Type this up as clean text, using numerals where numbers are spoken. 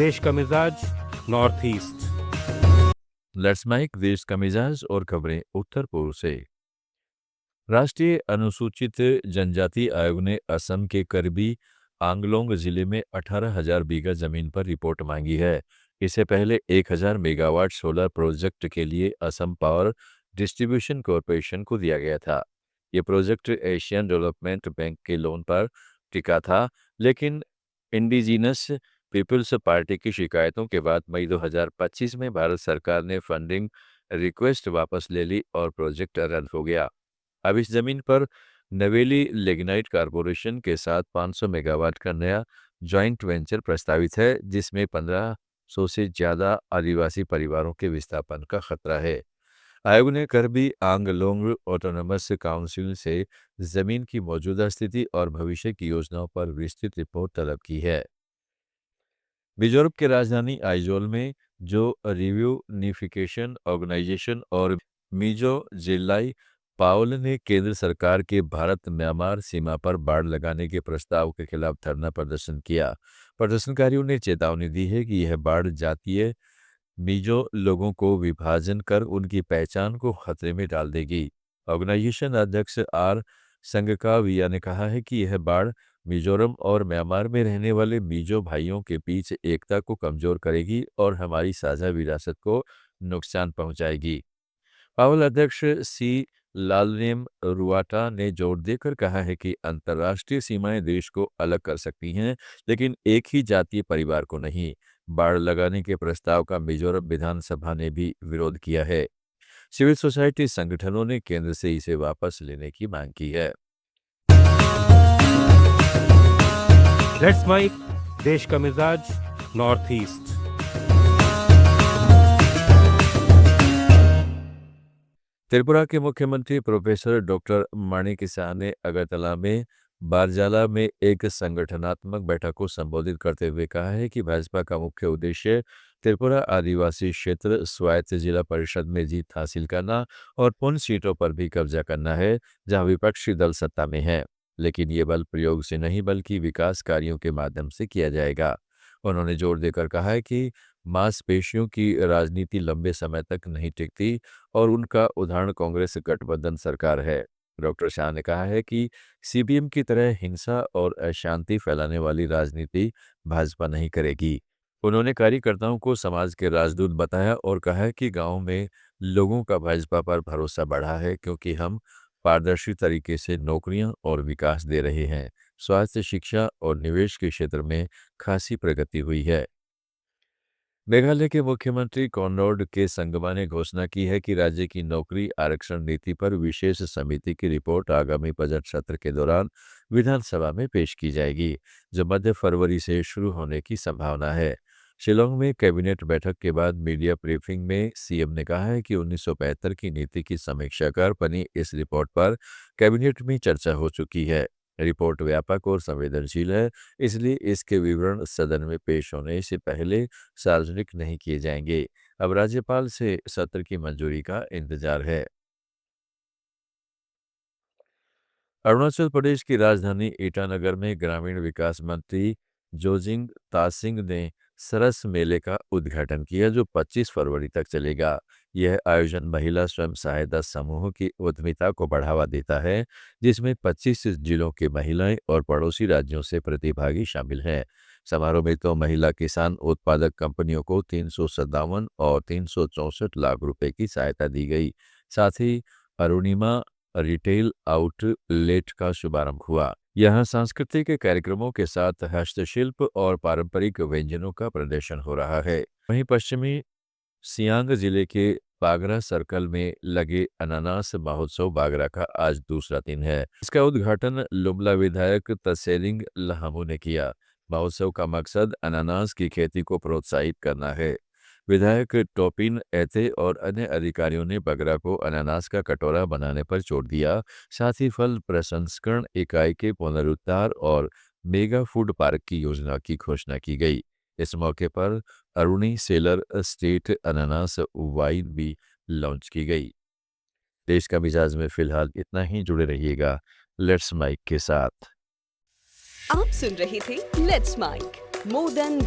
देश का मिजाज नॉर्थ ईस्ट। लेट्स माइक देश का मिजाज और खबरें उत्तर पूर्व से। राष्ट्रीय अनुसूचित जनजाति आयोग ने असम के करबी आंगलोंग जिले में 18,000 बीघा जमीन पर रिपोर्ट मांगी है। इससे पहले 1,000 मेगावाट सोलर प्रोजेक्ट के लिए असम पावर डिस्ट्रीब्यूशन कॉरपोरेशन को दिया गया था। ये प्रोजेक्ट एशियन डेवलपमेंट बैंक के लोन पर टिका था, लेकिन इंडिजिनस पीपल्स पार्टी की शिकायतों के बाद मई 2025 में भारत सरकार ने फंडिंग रिक्वेस्ट वापस ले ली और प्रोजेक्ट रद्द हो गया। अब इस जमीन पर नवेली लिग्नाइट कॉरपोरेशन के साथ 500 मेगावाट का नया जॉइंट वेंचर प्रस्तावित है, जिसमें 1500 से ज्यादा आदिवासी परिवारों के विस्थापन का खतरा है। आयोग ने करबी आंगलोंग ऑटोनमस काउंसिल से जमीन की मौजूदा स्थिति और भविष्य की योजनाओं पर विस्तृत रिपोर्ट तलब की है। मिजोरम की राजधानी आइजोल में जो रिव्यूनिफिकेशन ऑर्गेनाइजेशन और मिजो जिलाई पाउल ने केंद्र सरकार के भारत म्यांमार सीमा पर बाड़ लगाने के प्रस्ताव के खिलाफ धरना प्रदर्शन किया। प्रदर्शनकारियों ने चेतावनी दी है कि यह बाढ़ जातीय मिजो लोगों को विभाजन कर उनकी पहचान को खतरे में डाल देगी। ऑर्गेनाइजेशन अध्यक्ष आर संगकाविया ने कहा है कि यह बाढ़ मिजोरम और म्यांमार में रहने वाले मिजो भाइयों के बीच एकता को कमजोर करेगी और हमारी साझा विरासत को नुकसान पहुंचाएगी। पावल अध्यक्ष सी लालनेम रुआटा ने जोर देकर कहा है कि अंतर्राष्ट्रीय सीमाएं देश को अलग कर सकती हैं, लेकिन एक ही जातीय परिवार को नहीं। बाढ़ लगाने के प्रस्ताव का मिजोरम विधानसभा ने भी विरोध किया है। सिविल सोसाइटी संगठनों ने केंद्र से इसे वापस लेने की मांग की है। लेट्स माइक देश का मिजाज नॉर्थ ईस्ट। त्रिपुरा के मुख्यमंत्री प्रोफेसर डॉक्टर माणिक साह ने अगरतला में बारजाला में एक संगठनात्मक बैठक को संबोधित करते हुए कहा है कि भाजपा का मुख्य उद्देश्य त्रिपुरा आदिवासी क्षेत्र स्वायत्त जिला परिषद में जीत हासिल करना और उन सीटों पर भी कब्जा करना है जहां विपक्षी दल सत्ता में है, लेकिन ये बल प्रयोग से नहीं बल्कि विकास कार्यों के माध्यम से किया जाएगा। उन्होंने जोर देकर कहा है कि मांसपेशियों की राजनीति लंबे समय तक नहीं टिकती और उनका उदाहरण कांग्रेस गठबंधन सरकार है। डॉक्टर शाह ने कहा है कि सीपीएम की तरह हिंसा और अशांति फैलाने वाली राजनीति भाजपा नहीं करेगी। उन्होंने कार्यकर्ताओं को समाज के राजदूत बताया और कहा है कि गांव में लोगों का भाजपा पर भरोसा बढ़ा है क्योंकि हम पारदर्शी तरीके से नौकरियां और विकास दे रहे हैं। स्वास्थ्य, शिक्षा और निवेश के क्षेत्र में खासी प्रगति हुई है। मेघालय के मुख्यमंत्री कॉनराड के संगमा ने घोषणा की है कि राज्य की नौकरी आरक्षण नीति पर विशेष समिति की रिपोर्ट आगामी बजट सत्र के दौरान विधानसभा में पेश की जाएगी, जो मध्य फरवरी से शुरू होने की संभावना है। शिलोंग में कैबिनेट बैठक के बाद मीडिया ब्रीफिंग में सीएम ने कहा है कि 1975 की नीति की समीक्षा कर बनी इस रिपोर्ट पर कैबिनेट में चर्चा हो चुकी है। रिपोर्ट व्यापक और संवेदनशील है, इसलिए इसके विवरण सदन में पेश होने से पहले सार्वजनिक नहीं किए जाएंगे। अब राज्यपाल से सत्र की मंजूरी का इंतजार है। अरुणाचल प्रदेश की राजधानी ईटानगर में ग्रामीण विकास मंत्री जोजिंग तासिंग ने सरस मेले का उद्घाटन किया, जो 25 फरवरी तक चलेगा। यह आयोजन महिला स्वयं सहायता समूहों की उद्यमिता को बढ़ावा देता है, जिसमें 25 जिलों की महिलाएं और पड़ोसी राज्यों से प्रतिभागी शामिल हैं। समारोह में तो महिला किसान उत्पादक कंपनियों को 357 और 364 लाख रुपए की सहायता दी गई। साथ ही अरुणिमा रिटेल आउटलेट का शुभारंभ हुआ। यहाँ सांस्कृतिक कार्यक्रमों के साथ हस्तशिल्प और पारंपरिक व्यंजनों का प्रदर्शन हो रहा है। वहीं पश्चिमी सियांग जिले के बागरा सर्कल में लगे अनानास महोत्सव बागरा का आज दूसरा दिन है। इसका उद्घाटन लुमला विधायक तसेरिंग लहामू ने किया। महोत्सव का मकसद अनानास की खेती को प्रोत्साहित करना है। विधायक टोपिन एथे और अन्य अधिकारियों ने बगरा को अनानास का कटोरा बनाने पर जोर दिया। साथ ही फल प्रसंस्करण इकाई के पुनरुद्धार और मेगा फूड पार्क की योजना की घोषणा की गई। इस मौके पर अरुणी सेलर स्टेट अनानास वाइन भी लॉन्च की गई। देश का मिजाज में फिलहाल इतना ही। जुड़े रहिएगा लेट्स माइक के साथ। आप सुन रहे थे लेट्स माइक मोर देन